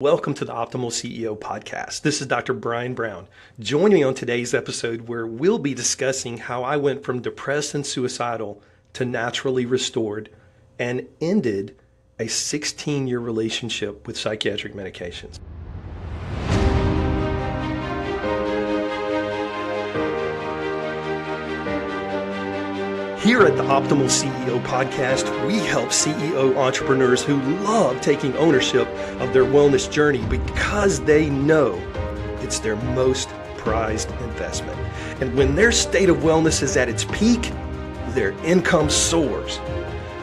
Welcome to the Optimal CEO podcast. This is Dr. Brian Brown. Join me on today's episode where we'll be discussing how I went from depressed and suicidal to naturally restored and ended a 16-year relationship with psychiatric medications. Here at the Optimal CEO podcast, we help CEO entrepreneurs who love taking ownership of their wellness journey because they know it's their most prized investment. And when their state of wellness is at its peak, their income soars.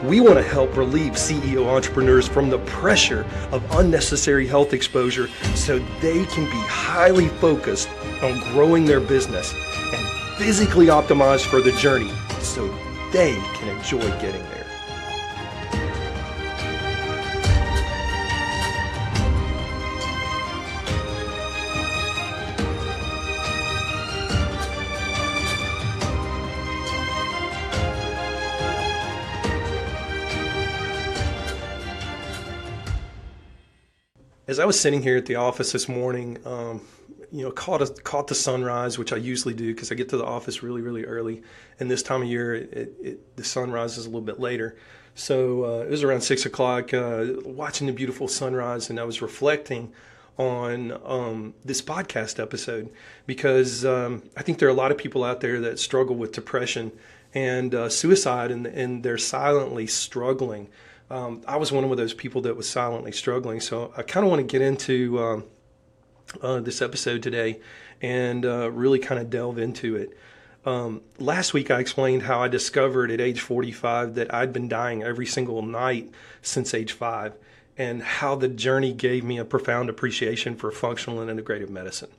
We want to help relieve CEO entrepreneurs from the pressure of unnecessary health exposure so they can be highly focused on growing their business and physically optimized for the journey so they can enjoy getting there. As I was sitting here at the office this morning, caught the sunrise, which I usually do because I get to the office really early. And this time of year, the sun rises a little bit later. So it was around 6 o'clock, watching the beautiful sunrise, and I was reflecting on this podcast episode because I think there are a lot of people out there that struggle with depression and suicide, and they're silently struggling. I was one of those people that was silently struggling. So I kind of want to get into this episode today and really kind of delve into it. Last week I explained how I discovered at age 45 that I'd been dying every single night since age 5, and how the journey gave me a profound appreciation for functional and integrative medicine.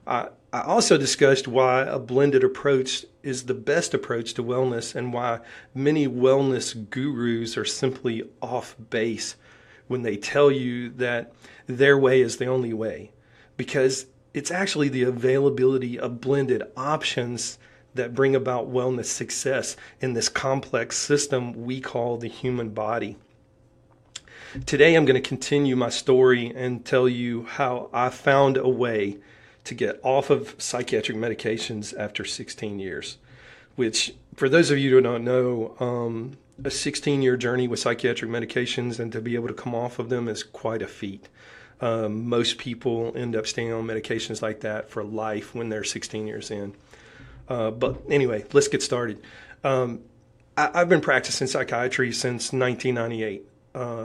I also discussed why a blended approach is the best approach to wellness and why many wellness gurus are simply off base when they tell you that their way is the only way, because it's actually the availability of blended options that bring about wellness success in this complex system we call the human body. Today I'm going to continue my story and tell you how I found a way to get off of psychiatric medications after 16 years, which, for those of you who don't know, a 16-year journey with psychiatric medications and to be able to come off of them is quite a feat. Most people end up staying on medications like that for life when they're 16 years in. But anyway, let's get started. I've been practicing psychiatry since 1998,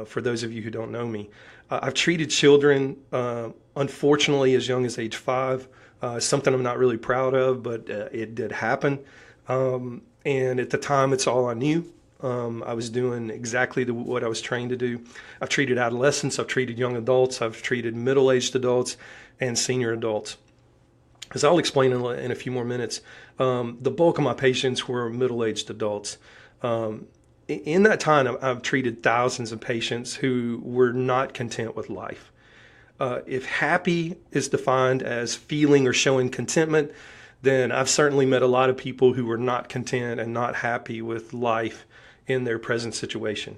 for those of you who don't know me. I've treated children, unfortunately, as young as age 5, something I'm not really proud of, but it did happen. And at the time, it's all I knew. I was doing exactly what I was trained to do. I've treated adolescents, I've treated young adults, I've treated middle-aged adults and senior adults. As I'll explain in a few more minutes, the bulk of my patients were middle-aged adults. In that time, I've treated thousands of patients who were not content with life. If happy is defined as feeling or showing contentment, then I've certainly met a lot of people who were not content and not happy with life in their present situation.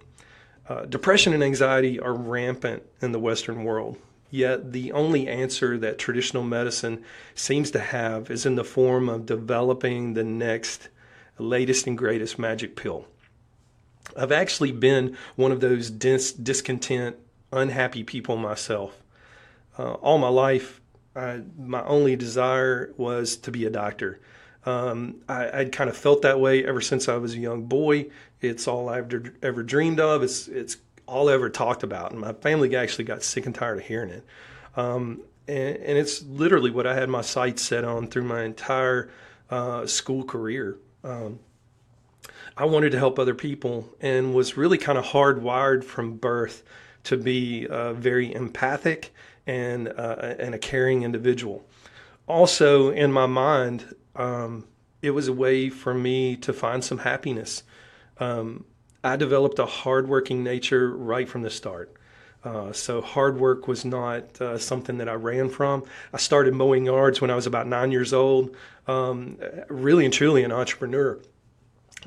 Depression and anxiety are rampant in the Western world, yet the only answer that traditional medicine seems to have is in the form of developing the next, latest and greatest magic pill. I've actually been one of those discontent, unhappy people myself. All my life, my only desire was to be a doctor. I'd kind of felt that way ever since I was a young boy. It's all I've ever dreamed of. It's all I ever talked about. And my family actually got sick and tired of hearing it. And it's literally what I had my sights set on through my entire school career. I wanted to help other people and was really kind of hardwired from birth to be very empathic and a caring individual. Also, in my mind, it was a way for me to find some happiness. I developed a hardworking nature right from the start. So hard work was not something that I ran from. I started mowing yards when I was about 9 years old, really and truly an entrepreneur.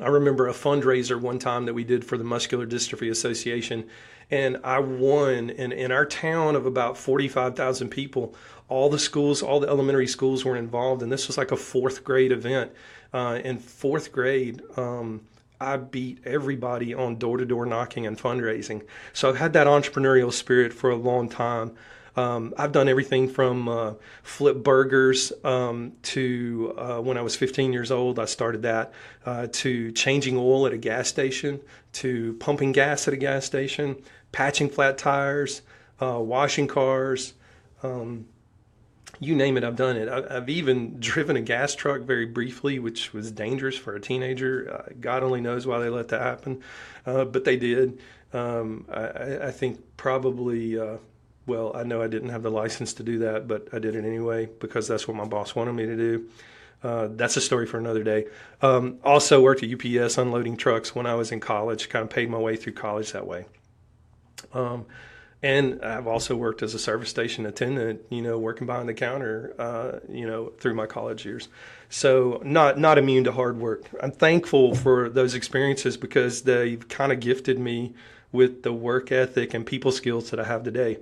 I remember a fundraiser one time that we did for the Muscular Dystrophy Association, And I won in our town of about 45,000 people. All the schools, all the elementary schools were involved, and this was like a fourth grade event. In fourth grade, I beat everybody on door-to-door knocking and fundraising. So I've had that entrepreneurial spirit for a long time. I've done everything from flip burgers to when I was 15 years old, I started that, to changing oil at a gas station, to pumping gas at a gas station, patching flat tires, washing cars. You name it, I've done it. I've even driven a gas truck very briefly, which was dangerous for a teenager. God only knows why they let that happen, but they did. I think probably, well, I know I didn't have the license to do that, but I did it anyway because that's what my boss wanted me to do. That's a story for another day. Also worked at UPS unloading trucks when I was in college, kind of paid my way through college that way. And I've also worked as a service station attendant, working behind the counter, through my college years. So not immune to hard work. I'm thankful for those experiences because they've kind of gifted me with the work ethic and people skills that I have today.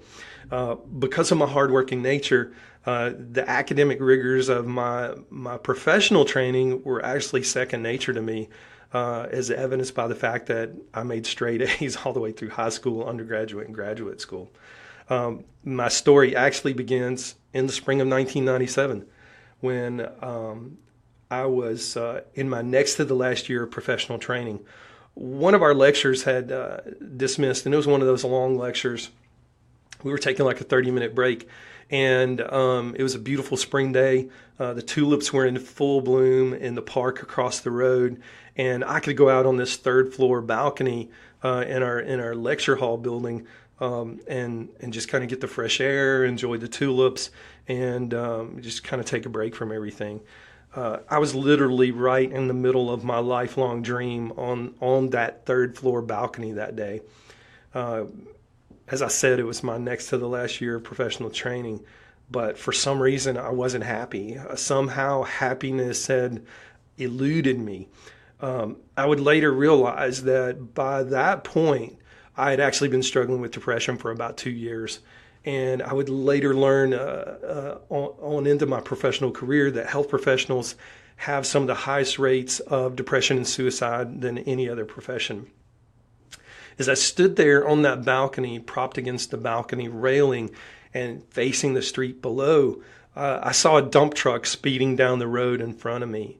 Because of my hardworking nature, the academic rigors of my professional training were actually second nature to me. As evidenced by the fact that I made straight A's all the way through high school, undergraduate, and graduate school. My story actually begins in the spring of 1997 when I was in my next to the last year of professional training. One of our lectures had dismissed, and it was one of those long lectures. We were taking like a 30-minute break, and it was a beautiful spring day. The tulips were in full bloom in the park across the road, and I could go out on this third floor balcony in our lecture hall building and just kind of get the fresh air, enjoy the tulips, and just kind of take a break from everything. I was literally right in the middle of my lifelong dream on that third floor balcony that day. As I said, it was my next to the last year of professional training, but for some reason I wasn't happy. Somehow happiness had eluded me. I would later realize that by that point, I had actually been struggling with depression for about 2 years. And I would later learn on into my professional career that health professionals have some of the highest rates of depression and suicide than any other profession. As I stood there on that balcony, propped against the balcony railing and facing the street below, I saw a dump truck speeding down the road in front of me.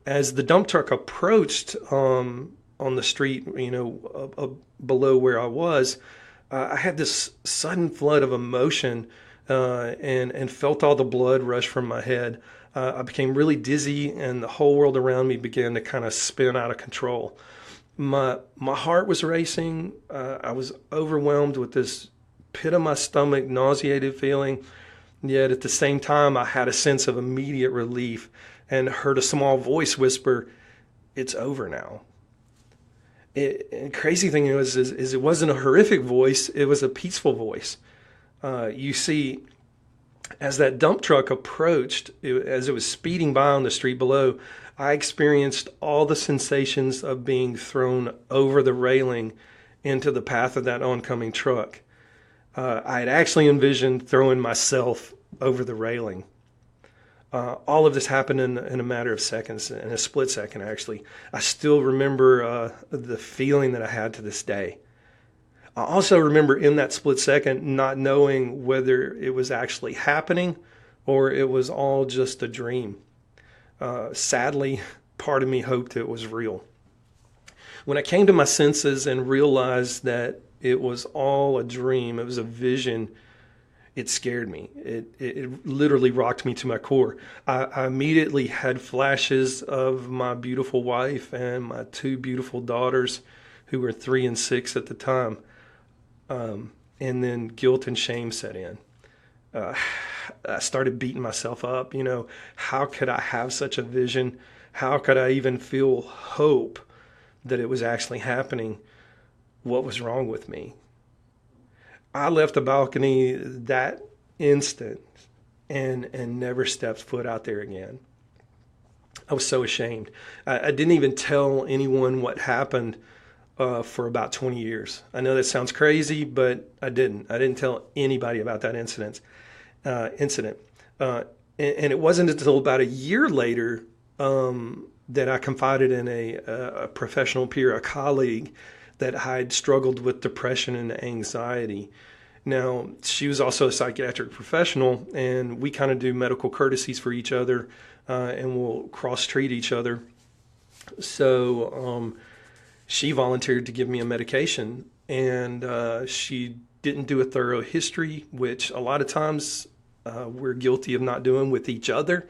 As the dump truck approached on the street, below where I was, I had this sudden flood of emotion and felt all the blood rush from my head. I became really dizzy, and the whole world around me began to kind of spin out of control. My heart was racing. I was overwhelmed with this pit of my stomach, nauseated feeling. Yet at the same time, I had a sense of immediate relief and heard a small voice whisper, "It's over now." And crazy thing is it wasn't a horrific voice. It was a peaceful voice. You see, as that dump truck approached, as it was speeding by on the street below, I experienced all the sensations of being thrown over the railing into the path of that oncoming truck. I had actually envisioned throwing myself over the railing. All of this happened in a matter of seconds, in a split second, actually. I still remember the feeling that I had to this day. I also remember in that split second not knowing whether it was actually happening or it was all just a dream. Sadly, part of me hoped it was real. When I came to my senses and realized that it was all a dream, it was a vision, it scared me. It literally rocked me to my core. I immediately had flashes of my beautiful wife and my two beautiful daughters who were 3 and 6 at the time. And then guilt and shame set in. I started beating myself up. How could I have such a vision? How could I even feel hope that it was actually happening? What was wrong with me? I left the balcony that instant and never stepped foot out there again. I was so ashamed. I didn't even tell anyone what happened for about 20 years. I know that sounds crazy, but I didn't. I didn't tell anybody about that incident. And it wasn't until about a year later that I confided in a professional peer, a colleague, that I had struggled with depression and anxiety. Now, she was also a psychiatric professional, and we kind of do medical courtesies for each other, and we'll cross-treat each other. So she volunteered to give me a medication, and she didn't do a thorough history, which a lot of times we're guilty of not doing with each other.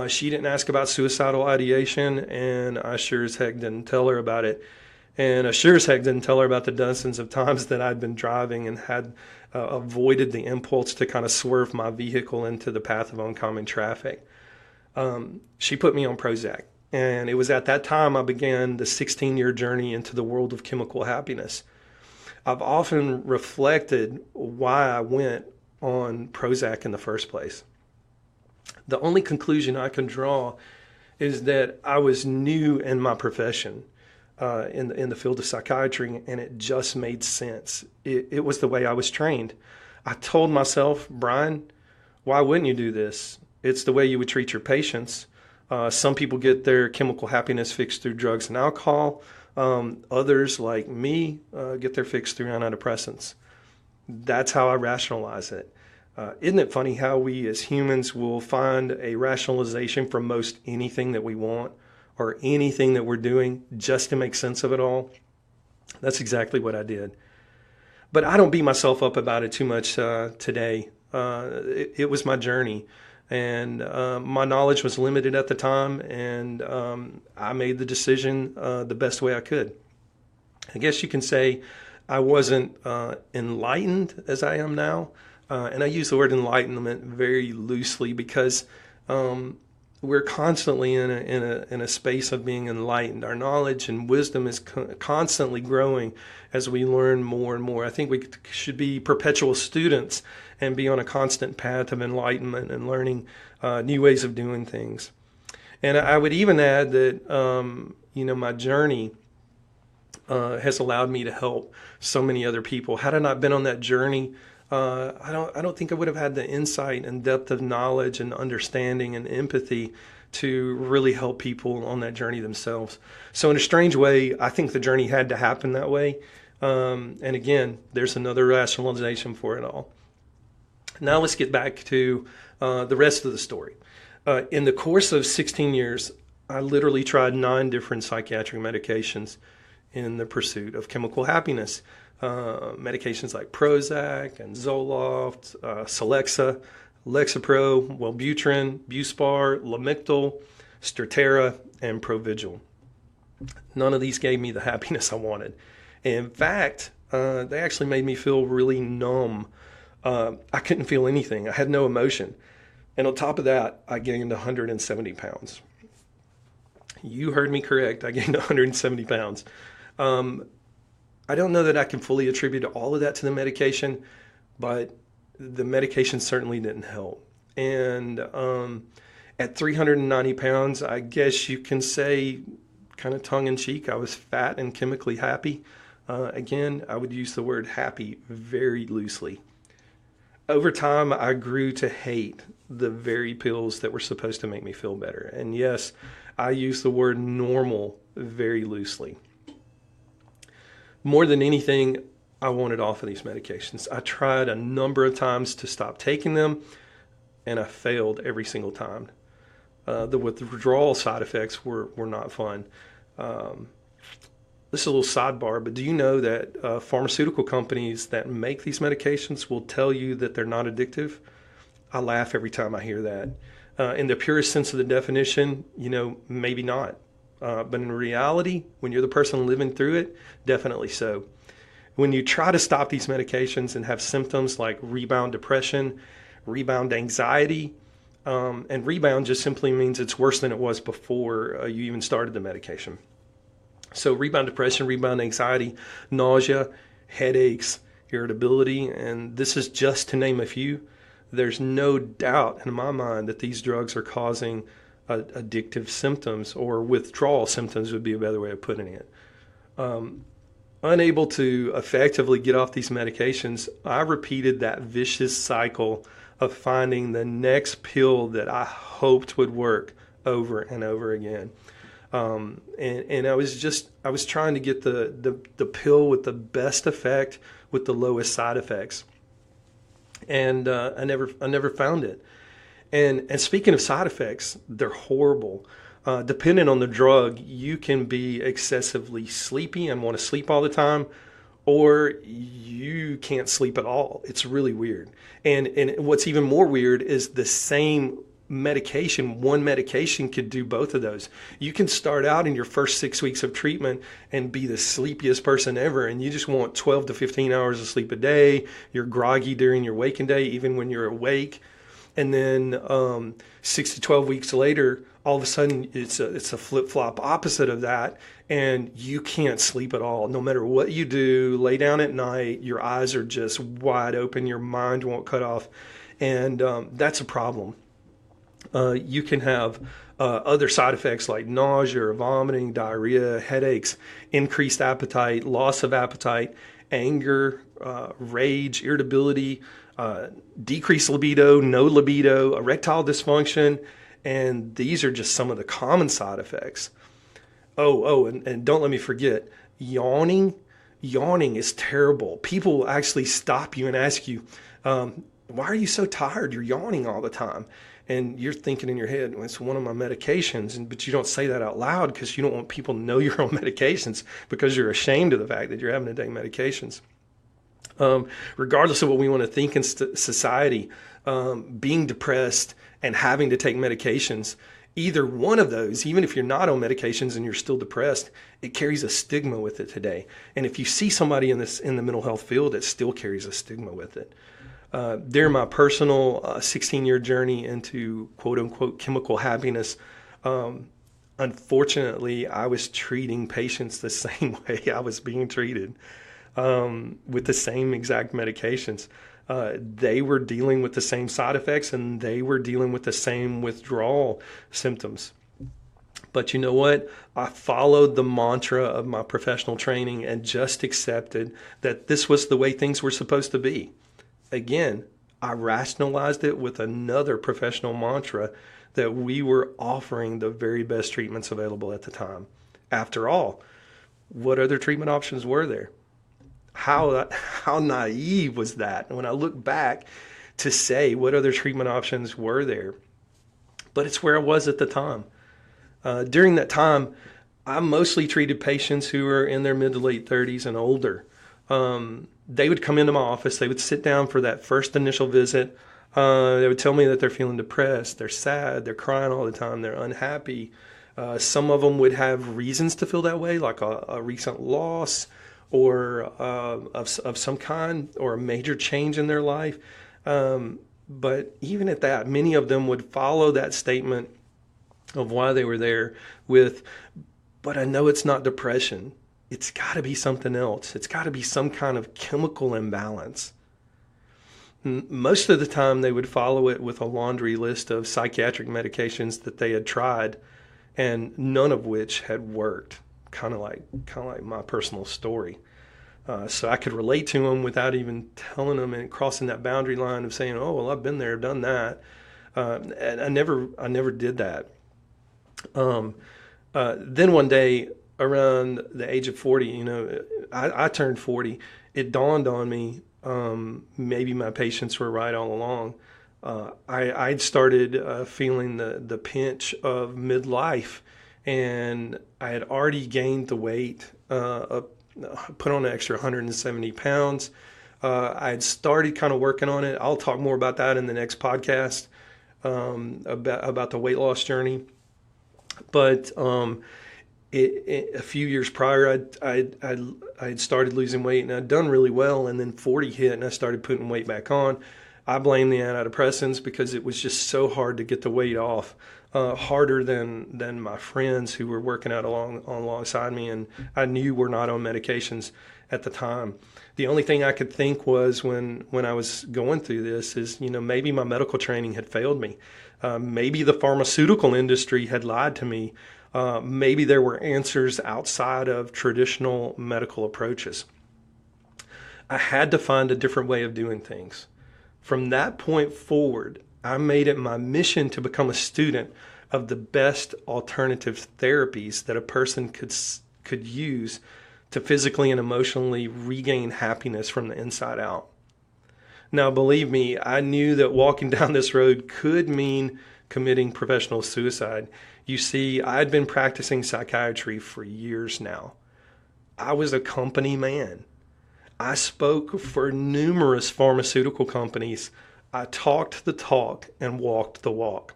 She didn't ask about suicidal ideation, and I sure as heck didn't tell her about it. And I sure as heck didn't tell her about the dozens of times that I'd been driving and had avoided the impulse to kind of swerve my vehicle into the path of oncoming traffic. She put me on Prozac. And it was at that time I began the 16-year journey into the world of chemical happiness. I've often reflected why I went on Prozac in the first place. The only conclusion I can draw is that I was new in my profession, in the field of psychiatry, and it just made sense. It was the way I was trained. I told myself, Brian, why wouldn't you do this? It's the way you would treat your patients. Some people get their chemical happiness fixed through drugs and alcohol. Others, like me, get their fix through antidepressants. That's how I rationalize it. Isn't it funny how we as humans will find a rationalization for most anything that we want or anything that we're doing just to make sense of it all? That's exactly what I did. But I don't beat myself up about it too much today. It was my journey. And my knowledge was limited at the time, and I made the decision the best way I could. I guess you can say I wasn't enlightened as I am now, and I use the word enlightenment very loosely because we're constantly in a space of being enlightened. Our knowledge and wisdom is constantly growing as we learn more and more. I think we should be perpetual students and be on a constant path of enlightenment and learning new ways of doing things. And I would even add that my journey has allowed me to help so many other people. Had I not been on that journey, I don't think I would have had the insight and depth of knowledge and understanding and empathy to really help people on that journey themselves. So in a strange way, I think the journey had to happen that way. And again, there's another rationalization for it all. Now let's get back to the rest of the story. In the course of 16 years, I literally tried 9 different psychiatric medications in the pursuit of chemical happiness. Medications like Prozac and Zoloft, Celexa, Lexapro, Wellbutrin, Buspar, Lamictal, Strattera, and Provigil. None of these gave me the happiness I wanted. In fact, they actually made me feel really numb. I couldn't feel anything. I had no emotion. And on top of that, I gained 170 pounds. You heard me correct. I gained 170 pounds. I don't know that I can fully attribute all of that to the medication, but the medication certainly didn't help. And at 390 pounds, I guess you can say, kind of tongue-in-cheek, I was fat and chemically happy. Again, I would use the word happy very loosely. Over time, I grew to hate the very pills that were supposed to make me feel better. And yes, I use the word normal very loosely. More than anything, I wanted off of these medications. I tried a number of times to stop taking them, and I failed every single time. The withdrawal side effects were not fun. This is a little sidebar, but do you know that pharmaceutical companies that make these medications will tell you that they're not addictive? I laugh every time I hear that. In the purest sense of the definition, maybe not. But in reality, when you're the person living through it, definitely so. When you try to stop these medications and have symptoms like rebound depression, rebound anxiety, and rebound just simply means it's worse than it was before you even started the medication. So rebound depression, rebound anxiety, nausea, headaches, irritability, and this is just to name a few. There's no doubt in my mind that these drugs are causing addictive symptoms, or withdrawal symptoms would be a better way of putting it. unable to effectively get off these medications, I repeated that vicious cycle of finding the next pill that I hoped would work over and over again. And I was trying to get the pill with the best effect with the lowest side effects. And I never found it. And speaking of side effects, they're horrible. Depending on the drug, you can be excessively sleepy and want to sleep all the time, or you can't sleep at all. It's really weird. And what's even more weird is the same medication, one medication could do both of those. You can start out in your first 6 weeks of treatment and be the sleepiest person ever, and you just want 12 to 15 hours of sleep a day. You're groggy during your waking day, even when you're awake. And then 6 to 12 weeks later, all of a sudden it's a flip-flop opposite of that, and you can't sleep at all. No matter what you do, lay down at night, your eyes are just wide open, your mind won't cut off, and that's a problem. You can have other side effects like nausea, vomiting, diarrhea, headaches, increased appetite, loss of appetite, anger, rage, irritability, decreased libido, no libido, erectile dysfunction, and these are just some of the common side effects. And don't let me forget, yawning. Yawning is terrible. People will actually stop you and ask you, why are you so tired? You're yawning all the time. And you're thinking in your head, well, it's one of my medications, but you don't say that out loud because you don't want people to know you're on medications, because you're ashamed of the fact that you're having to take medications. Regardless of what we want to think in society, being depressed and having to take medications, either one of those, even if you're not on medications and you're still depressed, it carries a stigma with it today. And if you see somebody in the mental health field, it still carries a stigma with it. During my personal 16-year journey into quote-unquote chemical happiness, unfortunately, I was treating patients the same way I was being treated, with the same exact medications. They were dealing with the same side effects, and they were dealing with the same withdrawal symptoms. But you know what? I followed the mantra of my professional training and just accepted that this was the way things were supposed to be. Again, I rationalized it with another professional mantra that we were offering the very best treatments available at the time. After all, what other treatment options were there? How naive was that when I look back to say what other treatment options were there? But it's where I was at the time. During that time, I mostly treated patients who were in their mid to late 30s and older. They would come into my office. They would sit down for that first initial visit. They would tell me that they're feeling depressed, they're sad, they're crying all the time, they're unhappy. Some of them would have reasons to feel that way, like a recent loss or of some kind, or a major change in their life. But even at that, many of them would follow that statement of why they were there with, but I know it's not depression. It's got to be something else. It's got to be some kind of chemical imbalance. Most of the time, they would follow it with a laundry list of psychiatric medications that they had tried, and none of which had worked. Kind of like my personal story. So I could relate to them without even telling them and crossing that boundary line of saying, "Oh, well, I've been there, done that." And I never did that. Then one day, around the age of 40, I turned 40. It dawned on me, maybe my patients were right all along. I'd started feeling the pinch of midlife, and I had already gained the weight, put on an extra 170 pounds. I had started kind of working on it. I'll talk more about that in the next podcast, about the weight loss journey. But a few years prior, I had started losing weight, and I'd done really well, and then 40 hit, and I started putting weight back on. I blame the antidepressants because it was just so hard to get the weight off, harder than my friends who were working out alongside me, and I knew were not on medications at the time. The only thing I could think was when I was going through this is, maybe my medical training had failed me. Maybe the pharmaceutical industry had lied to me. Maybe there were answers outside of traditional medical approaches. I had to find a different way of doing things. From that point forward, I made it my mission to become a student of the best alternative therapies that a person could use to physically and emotionally regain happiness from the inside out. Now, believe me, I knew that walking down this road could mean committing professional suicide. You see, I had been practicing psychiatry for years now. I was a company man. I spoke for numerous pharmaceutical companies. I talked the talk and walked the walk.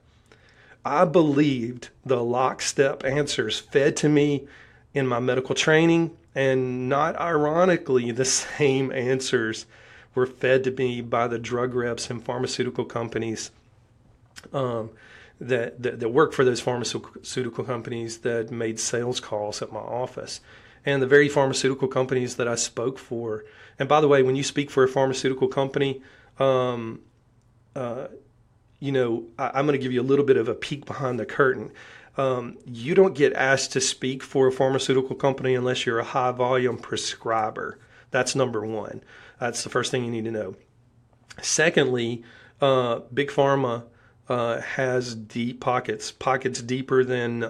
I believed the lockstep answers fed to me in my medical training, and not ironically, the same answers were fed to me by the drug reps and pharmaceutical companies that work for those pharmaceutical companies that made sales calls at my office. And the very pharmaceutical companies that I spoke for. And by the way, when you speak for a pharmaceutical company, I'm going to give you a little bit of a peek behind the curtain. You don't get asked to speak for a pharmaceutical company unless you're a high volume prescriber. That's number one. That's the first thing you need to know. Secondly, Big Pharma has deep pockets deeper than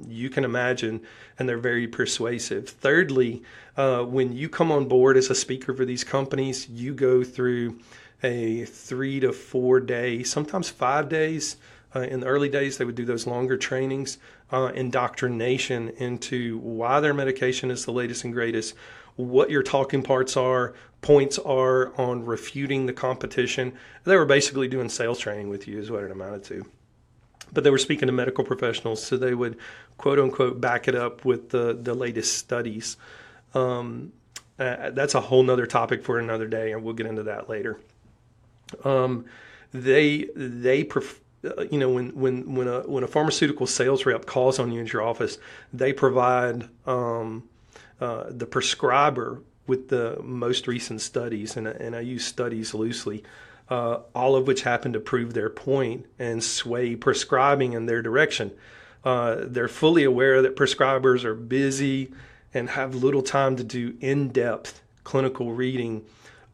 you can imagine, and they're very persuasive. Thirdly, when you come on board as a speaker for these companies, you go through a 3 to 4 day, sometimes 5 days. In the early days, they would do those longer trainings, indoctrination into why their medication is the latest and greatest, what your talking points are on refuting the competition. They were basically doing sales training with you is what it amounted to. But they were speaking to medical professionals, so they would, quote unquote, back it up with the latest studies. That's a whole nother topic for another day, and we'll get into that later. When a pharmaceutical sales rep calls on you in your office, they provide the prescriber with the most recent studies, and I use studies loosely, all of which happen to prove their point and sway prescribing in their direction. They're fully aware that prescribers are busy and have little time to do in-depth clinical reading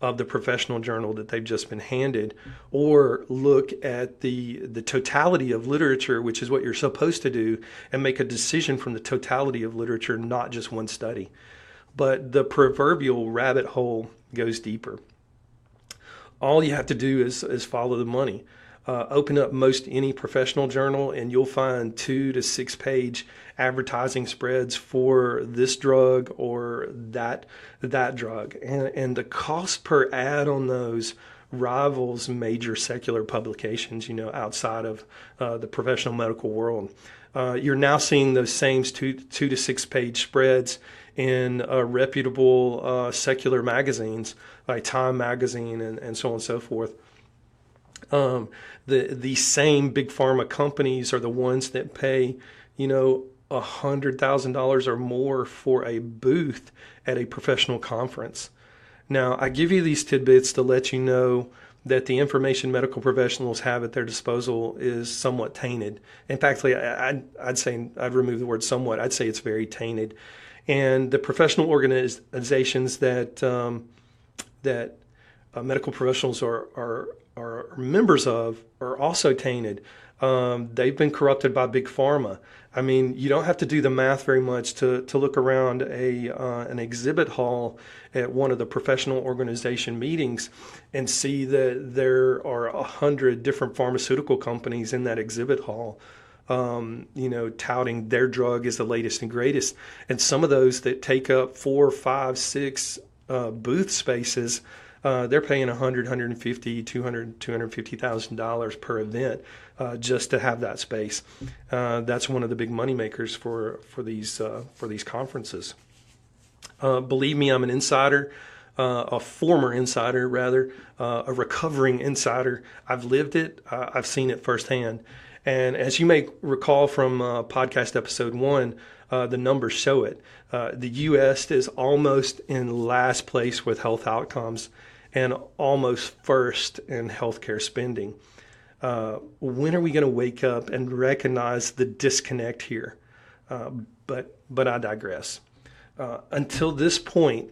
of the professional journal that they've just been handed, or look at the totality of literature, which is what you're supposed to do, and make a decision from the totality of literature, not just one study. But the proverbial rabbit hole goes deeper. All you have to do is follow the money. Open up most any professional journal, and you'll find 2 to 6 page advertising spreads for this drug or that drug, and the cost per ad on those rivals major secular publications, outside of the professional medical world. You're now seeing those same 2 to 6 page spreads in reputable secular magazines like Time Magazine and so on and so forth. The same big pharma companies are the ones that pay, $100,000 or more for a booth at a professional conference. Now, I give you these tidbits to let you know that the information medical professionals have at their disposal is somewhat tainted. In fact, I'd say, I'd remove the word somewhat, I'd say it's very tainted. And the professional organizations that medical professionals are members of are also tainted. They've been corrupted by big pharma. I mean, you don't have to do the math very much to look around an exhibit hall at one of the professional organization meetings and see that there are 100 different pharmaceutical companies in that exhibit hall, touting their drug as the latest and greatest. And some of those that take up 4, 5, 6 booth spaces, they're paying $100, $150, $200, $250,000 per event just to have that space. That's one of the big money makers for these conferences. Believe me, I'm an insider, a former insider rather, a recovering insider. I've lived it. I've seen it firsthand. And as you may recall from podcast episode 1, the numbers show it. The U.S. is almost in last place with health outcomes and almost first in healthcare spending. When are we going to wake up and recognize the disconnect here? Uh, but I digress. Until this point,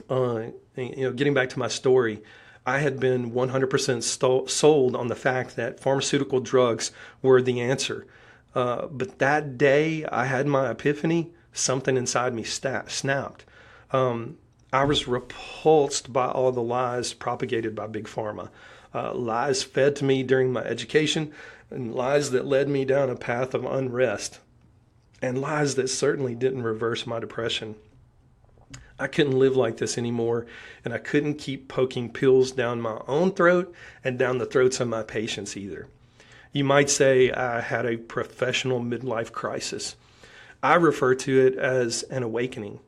getting back to my story, I had been 100% sold on the fact that pharmaceutical drugs were the answer. But that day I had my epiphany, something inside me snapped. I was repulsed by all the lies propagated by Big Pharma, lies fed to me during my education, and lies that led me down a path of unrest, and lies that certainly didn't reverse my depression. I couldn't live like this anymore, and I couldn't keep poking pills down my own throat and down the throats of my patients either. You might say I had a professional midlife crisis. I refer to it as an awakening.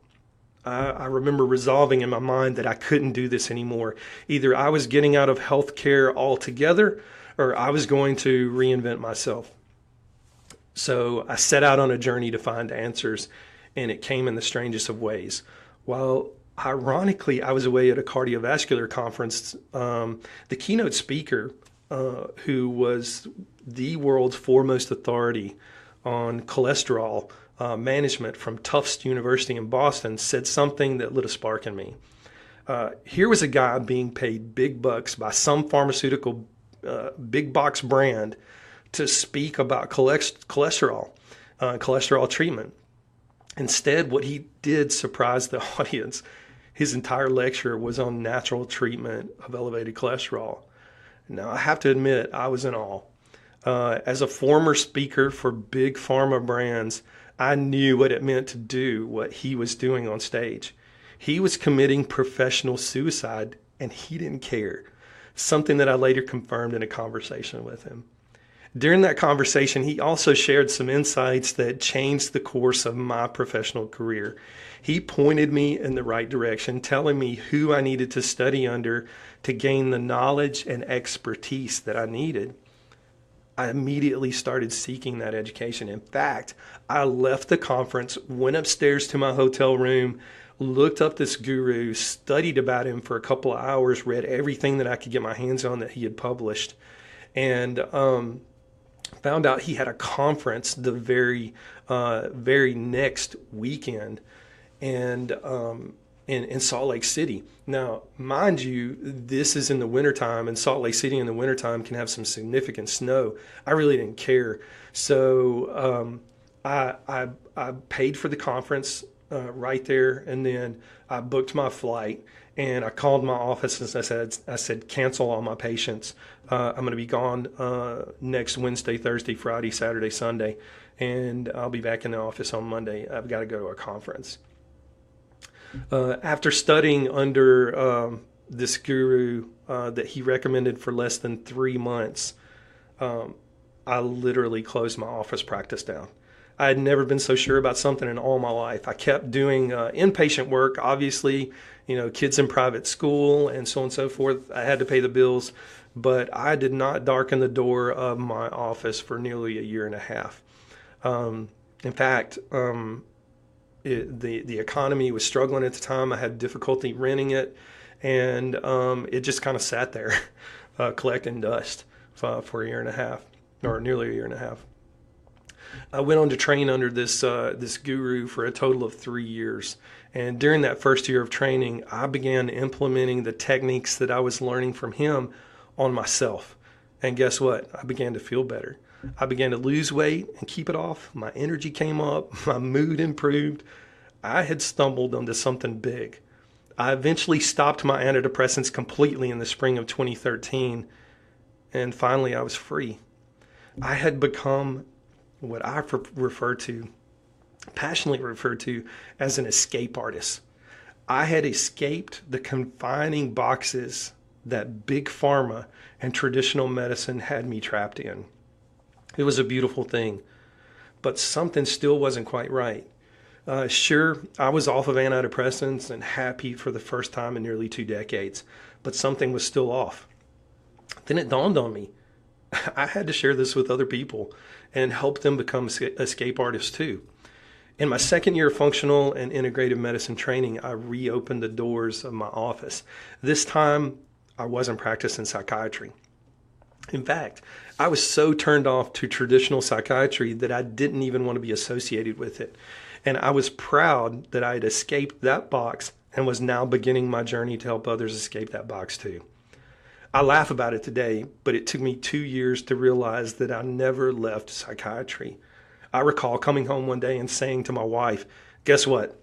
I remember resolving in my mind that I couldn't do this anymore. Either I was getting out of healthcare altogether, or I was going to reinvent myself. So I set out on a journey to find answers, and it came in the strangest of ways. While ironically, I was away at a cardiovascular conference, the keynote speaker, who was the world's foremost authority on cholesterol management from Tufts University in Boston, said something that lit a spark in me. Here was a guy being paid big bucks by some pharmaceutical big box brand to speak about cholesterol treatment. Instead, what he did surprised the audience. His entire lecture was on natural treatment of elevated cholesterol. Now, I have to admit, I was in awe. As a former speaker for big pharma brands, I knew what it meant to do what he was doing on stage. He was committing professional suicide, and he didn't care, something that I later confirmed in a conversation with him. During that conversation, he also shared some insights that changed the course of my professional career. He pointed me in the right direction, telling me who I needed to study under to gain the knowledge and expertise that I needed. I immediately started seeking that education. In fact, I left the conference, went upstairs to my hotel room, looked up this guru, studied about him for a couple of hours, read everything that I could get my hands on that he had published, and found out he had a conference the very next weekend, and in Salt Lake City. Now, mind you, this is in the wintertime, and Salt Lake City in the wintertime can have some significant snow. I really didn't care. So I paid for the conference right there, and then I booked my flight, and I called my office and I said, cancel all my patients. I'm going to be gone next Wednesday, Thursday, Friday, Saturday, Sunday, and I'll be back in the office on Monday. I've got to go to a conference. After studying under this guru that he recommended for less than 3 months, I literally closed my office practice down. I had never been so sure about something in all my life. I kept doing inpatient work, obviously, kids in private school and so on and so forth. I had to pay the bills, but I did not darken the door of my office for nearly a year and a half. In fact, the economy was struggling at the time. I had difficulty renting it, and it just kind of sat there collecting dust for a year and a half, or nearly a year and a half. I went on to train under this guru for a total of 3 years. And during that first year of training, I began implementing the techniques that I was learning from him on myself. And guess what? I began to feel better. I began to lose weight and keep it off. My energy came up. My mood improved. I had stumbled onto something big. I eventually stopped my antidepressants completely in the spring of 2013. And finally, I was free. I had become what I passionately refer to as an escape artist. I had escaped the confining boxes that big pharma and traditional medicine had me trapped in. It was a beautiful thing, but something still wasn't quite right. Sure, I was off of antidepressants and happy for the first time in nearly 2 decades, but something was still off. Then it dawned on me. I had to share this with other people and help them become escape artists too. In my second year of functional and integrative medicine training, I reopened the doors of my office. This time, I wasn't practicing psychiatry. In fact, I was so turned off to traditional psychiatry that I didn't even want to be associated with it. And I was proud that I had escaped that box and was now beginning my journey to help others escape that box too. I laugh about it today, but it took me 2 years to realize that I never left psychiatry. I recall coming home one day and saying to my wife, guess what?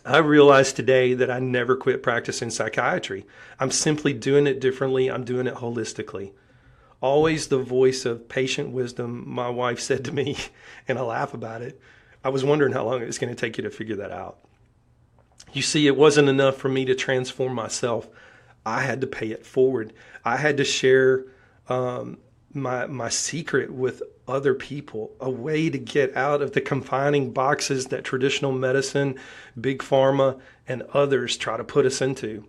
I realize today that I never quit practicing psychiatry. I'm simply doing it differently. I'm doing it holistically. Always the voice of patient wisdom, my wife said to me, and I laugh about it. I was wondering how long it was going to take you to figure that out. You see, it wasn't enough for me to transform myself. I had to pay it forward. I had to share my secret with other people, a way to get out of the confining boxes that traditional medicine, big pharma, and others try to put us into.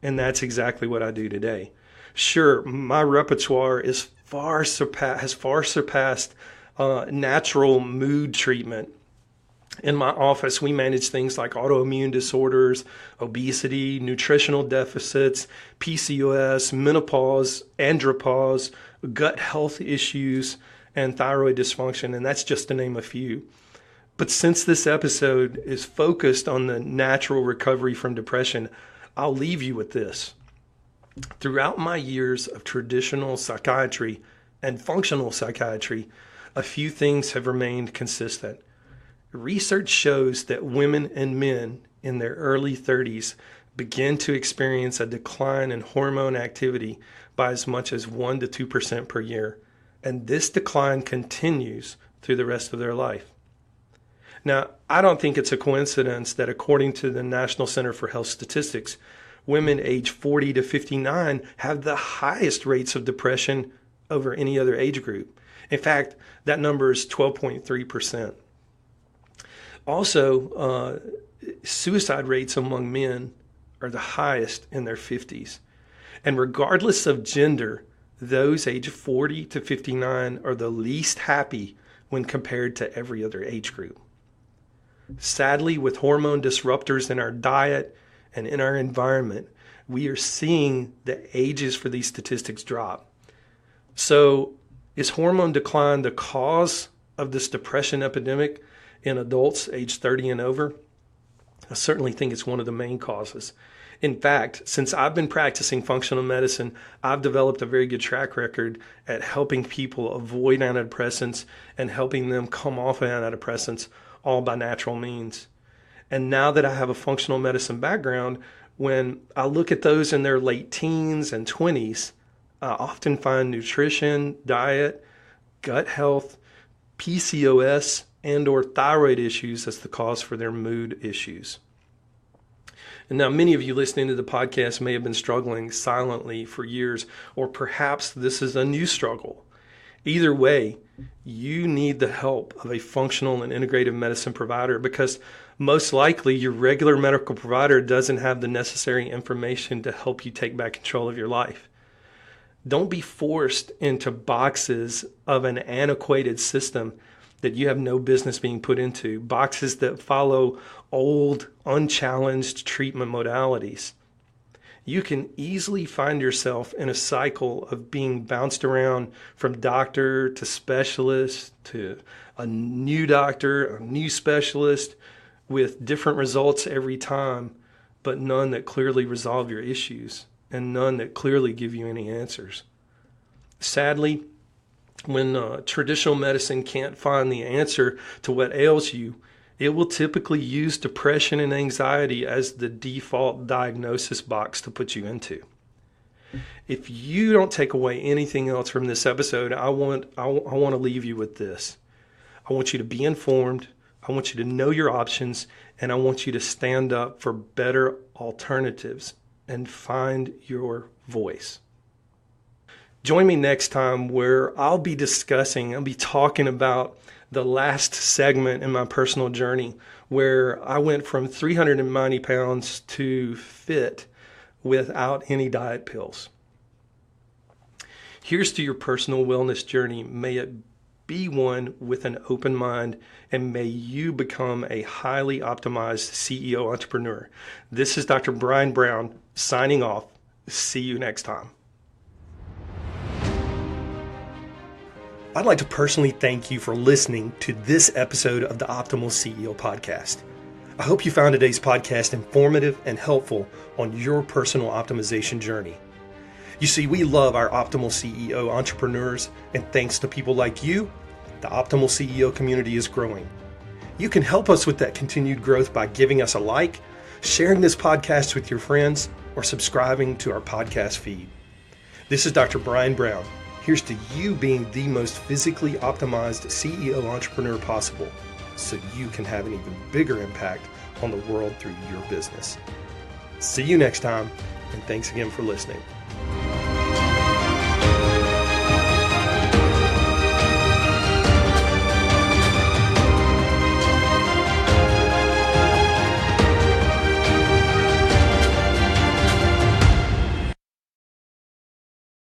And that's exactly what I do today. Sure, my repertoire has far surpassed natural mood treatment. In my office, we manage things like autoimmune disorders, obesity, nutritional deficits, PCOS, menopause, andropause, gut health issues, and thyroid dysfunction, and that's just to name a few. But since this episode is focused on the natural recovery from depression, I'll leave you with this. Throughout my years of traditional psychiatry and functional psychiatry, a few things have remained consistent. Research shows that women and men in their early 30s begin to experience a decline in hormone activity by as much as 1 to 2% per year, and this decline continues through the rest of their life. Now, I don't think it's a coincidence that according to the National Center for Health Statistics, women age 40 to 59 have the highest rates of depression over any other age group. In fact, that number is 12.3%. Also, suicide rates among men are the highest in their 50s. And regardless of gender, those age 40 to 59 are the least happy when compared to every other age group. Sadly, with hormone disruptors in our diet and in our environment, we are seeing the ages for these statistics drop. So, is hormone decline the cause of this depression epidemic in adults age 30 and over? I certainly think it's one of the main causes. In fact, since I've been practicing functional medicine, I've developed a very good track record at helping people avoid antidepressants and helping them come off of antidepressants, all by natural means. And now that I have a functional medicine background, when I look at those in their late teens and 20s, I often find nutrition, diet, gut health, PCOS, and or thyroid issues as the cause for their mood issues. And now many of you listening to the podcast may have been struggling silently for years, or perhaps this is a new struggle. Either way, you need the help of a functional and integrative medicine provider, because most likely your regular medical provider doesn't have the necessary information to help you take back control of your life. Don't be forced into boxes of an antiquated system that you have no business being put into, boxes that follow old, unchallenged treatment modalities. You can easily find yourself in a cycle of being bounced around from doctor to specialist to a new doctor, a new specialist, with different results every time, but none that clearly resolve your issues and none that clearly give you any answers. Sadly, when traditional medicine can't find the answer to what ails you, it will typically use depression and anxiety as the default diagnosis box to put you into. If you don't take away anything else from this episode, I want to leave you with this. I want you to be informed. I want you to know your options, and I want you to stand up for better alternatives and find your voice. Join me next time where I'll be talking about the last segment in my personal journey, where I went from 390 pounds to fit without any diet pills. Here's to your personal wellness journey. May it be one with an open mind, and may you become a highly optimized CEO entrepreneur. This is Dr. Brian Brown signing off. See you next time. I'd like to personally thank you for listening to this episode of the Optimal CEO podcast. I hope you found today's podcast informative and helpful on your personal optimization journey. You see, we love our Optimal CEO entrepreneurs, and thanks to people like you, the Optimal CEO community is growing. You can help us with that continued growth by giving us a like, sharing this podcast with your friends, or subscribing to our podcast feed. This is Dr. Brian Brown. Here's to you being the most physically optimized CEO entrepreneur possible, so you can have an even bigger impact on the world through your business. See you next time, and thanks again for listening.